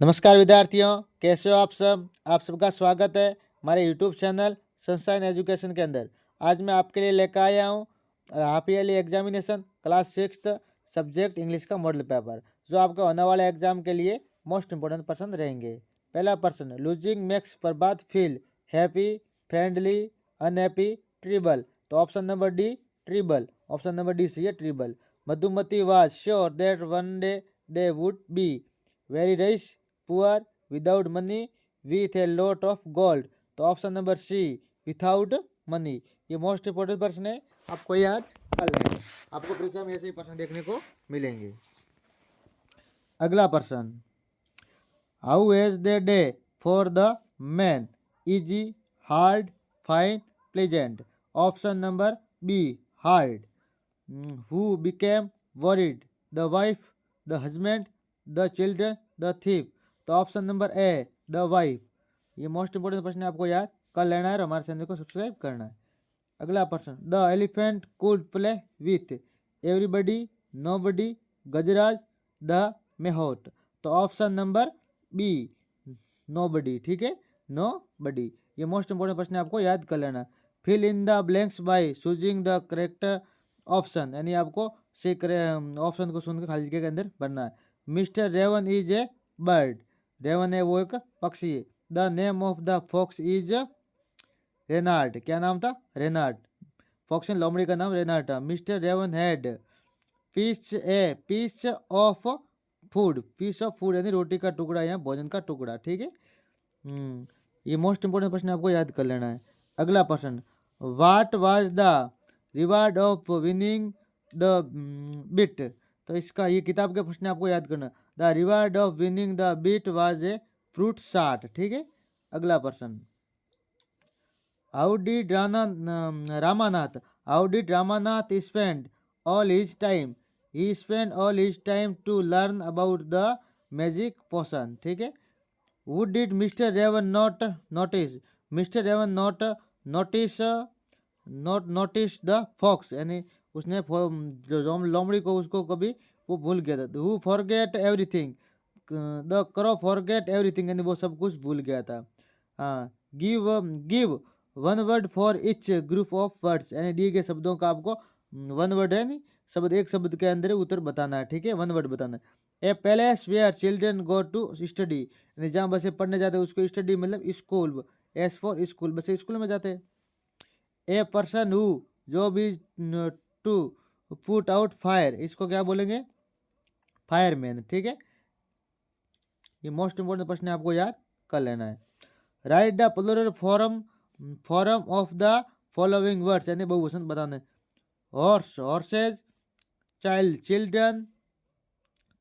नमस्कार विद्यार्थियों, कैसे हो आप सब। आप सबका स्वागत है हमारे यूट्यूब चैनल सनशाइन एजुकेशन के अंदर। आज मैं आपके लिए लेकर आया हूँ half yearly examination class 6 subject English का मॉडल पेपर, जो आपके होने वाले एग्जाम के लिए मोस्ट इंपोर्टेंट पर्सन रहेंगे। पहला person, losing makes Prabhat feel happy, friendly, unhappy, terrible. तो option number D terrible, option number D सही है terrible. Madhumati was sure that one day they would be very rich, poor, without money, with a lot of gold. तो option number C without money. ये most important प्रश्न है, आपको याद कर लेना। आपको परीक्षा में ऐसे ही प्रश्न देखने को मिलेंगे। अगला प्रश्न, how is the day for the man, easy, hard, fine, pleasant. Option number B hard. Who became worried, the wife, the husband, the children, the thief. तो option number A the wife. ये most important प्रश्न है, आपको याद कर लेना है और हमारे चैनल को सब्सक्राइब करना है। अगला प्रश्न, the elephant could play with everybody, nobody, Gajraj, the mahout. तो ऑप्शन नंबर बी नोबडी, ठीक है, नोबडी। ये मोस्ट इंपोर्टेंट प्रश्न है, आपको याद कर लेना। Fill in the blanks by choosing the correct option, यानी आपको से ऑप्शन को सुनकर खाली जगह के अंदर भरना है। Mister raven is a bird, raven है वो एक पक्षी है। The name of the fox is Reynard, क्या नाम था, रेनार्ड। फॉक्स एंड लोमड़ी का नाम रेनार्ड था। Mister raven had piece of food, piece of food यानी रोटी का टुकड़ा या भोजन का टुकड़ा, ठीक है। ये मोस्ट इंपोर्टेंट प्रश्न आपको याद कर लेना है। अगला प्रश्न, what was the reward of winning the bet. तो इसका ये किताब के प्रश्न आपको याद करना। The reward of winning the bet was a fruit chaat, ठीक है। अगला प्रश्न, how did Ramanath spend all his time, he spend all his time to learn about the magic potion, ठीक है। Who did Mr. Raven not notice? Mr. Raven not notice the fox, यानी उसने जो लोमड़ी को उसको कभी वो भूल गया था। Who forget everything? The crow forget everything, यानी वो सब कुछ भूल गया था। हाँ, give one word for each group of words, यानी दिए गए शब्दों का आपको वन वर्ड है नहीं शब्द, एक शब्द के अंदर उत्तर बताना है, ठीक है, वन वर्ड बताना है। A place where children go to study, यानी जहाँ बच्चे पढ़ने जाते हैं उसको स्टडी मतलब स्कूल, एस फॉर स्कूल, बच्चे स्कूल में जाते हैं। A person who job is to put out fire, इसको क्या बोलेंगे, फायरमैन, ठीक है। ये मोस्ट इंपोर्टेंट प्रश्न है, आपको याद कर लेना है। Write the plural form of the following words, यानी बहुवचन बताने। Horse horses, child children,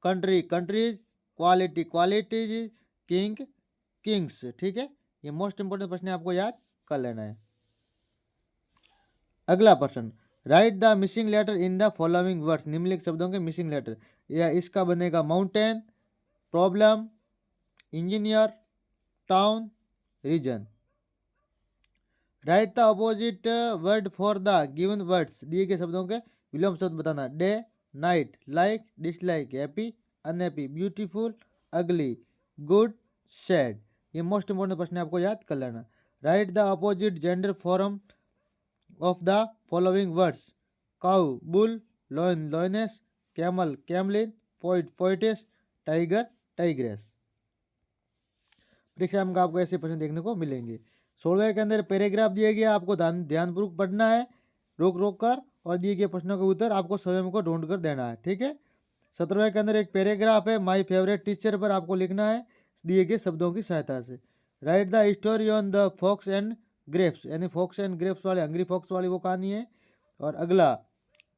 country countries, quality qualities, king kings, ठीक है। ये मोस्ट इंपोर्टेंट प्रश्न है, आपको याद कर लेना है। अगला प्रश्न, write the missing letter in the following words, निम्नलिखित शब्दों के मिसिंग लेटर। या इसका बनेगा mountain, problem, engineer, town, reason. Write the opposite word for the given words, दिए गए शब्दों के विलोम शब्द बताना। Day, night, like, dislike, happy, unhappy, beautiful, ugly, good, sad. ये मोस्ट इंपोर्टेंट प्रश्न है, आपको याद कर लेना। Write the opposite gender form of the following words, cow, bull, lion, lioness, camel, Camlin, poet, poetess, tiger, tigress. परीक्षा में आपको ऐसे प्रश्न देखने को मिलेंगे। 16वें के अंदर पैराग्राफ दिया गया, आपको ध्यानपूर्वक पढ़ना है, रोक रोक कर, और दिए गए प्रश्नों के उत्तर आपको स्वयं को ढूंढ कर देना है, ठीक है। 17वें के अंदर एक पैराग्राफ है, माय फेवरेट टीचर पर आपको लिखना है दिए गए शब्दों की सहायता से। Write the story on the fox and grapes, यानी फॉक्स एंड ग्रेप्स वाले हंग्री फॉक्स वाली वो कहानी है। और अगला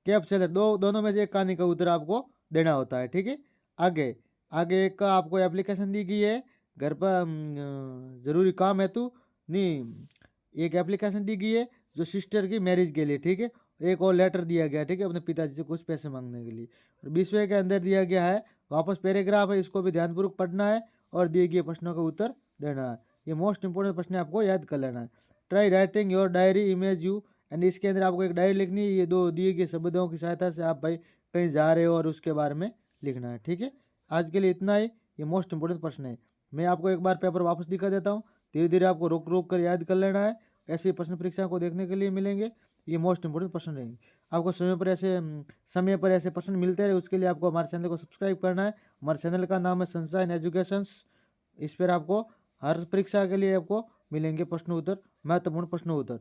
कैप सेलर, दोनों में से एक कहानी का उत्तर आपको देना होता है, ठीक है। आगे आगे एक का आपको एप्लीकेशन दी गई है, घर पर ज़रूरी काम है तो नहीं, एक एप्लीकेशन दी गई है जो सिस्टर की मैरिज के लिए, ठीक है। एक और लेटर दिया गया, ठीक है, अपने पिताजी से कुछ पैसे मांगने के लिए। और 20वें के अंदर दिया गया है वापस पैराग्राफ है, इसको भी ध्यानपूर्वक पढ़ना है और दिए गए प्रश्नों का उत्तर देना है। ये मोस्ट इंपोर्टेंट प्रश्न है, आपको याद कर लेना है। Try writing your diary image you, and इसके अंदर आपको एक डायरी लिखनी है, ये दो दिए गए शब्दों की सहायता से आप भाई कहीं जा रहे हो और उसके बारे में लिखना है, ठीक है। आज के लिए इतना ही। ये मोस्ट इंपोर्टेंट प्रश्न है। मैं आपको एक बार पेपर वापस दिखा देता हूँ, धीरे धीरे आपको रोक रोक कर याद कर लेना है। ऐसे प्रश्न परीक्षा को देखने के लिए मिलेंगे, ये मोस्ट इंपोर्टेंट प्रश्न रहेंगे। आपको समय पर ऐसे प्रश्न मिलते रहे, उसके लिए आपको हमारे चैनल को सब्सक्राइब करना है। हमारे चैनल का नाम है सनशाइन एजुकेशंस। इस पर आपको हर परीक्षा के लिए आपको मिलेंगे प्रश्न उत्तर, महत्वपूर्ण प्रश्न उत्तर।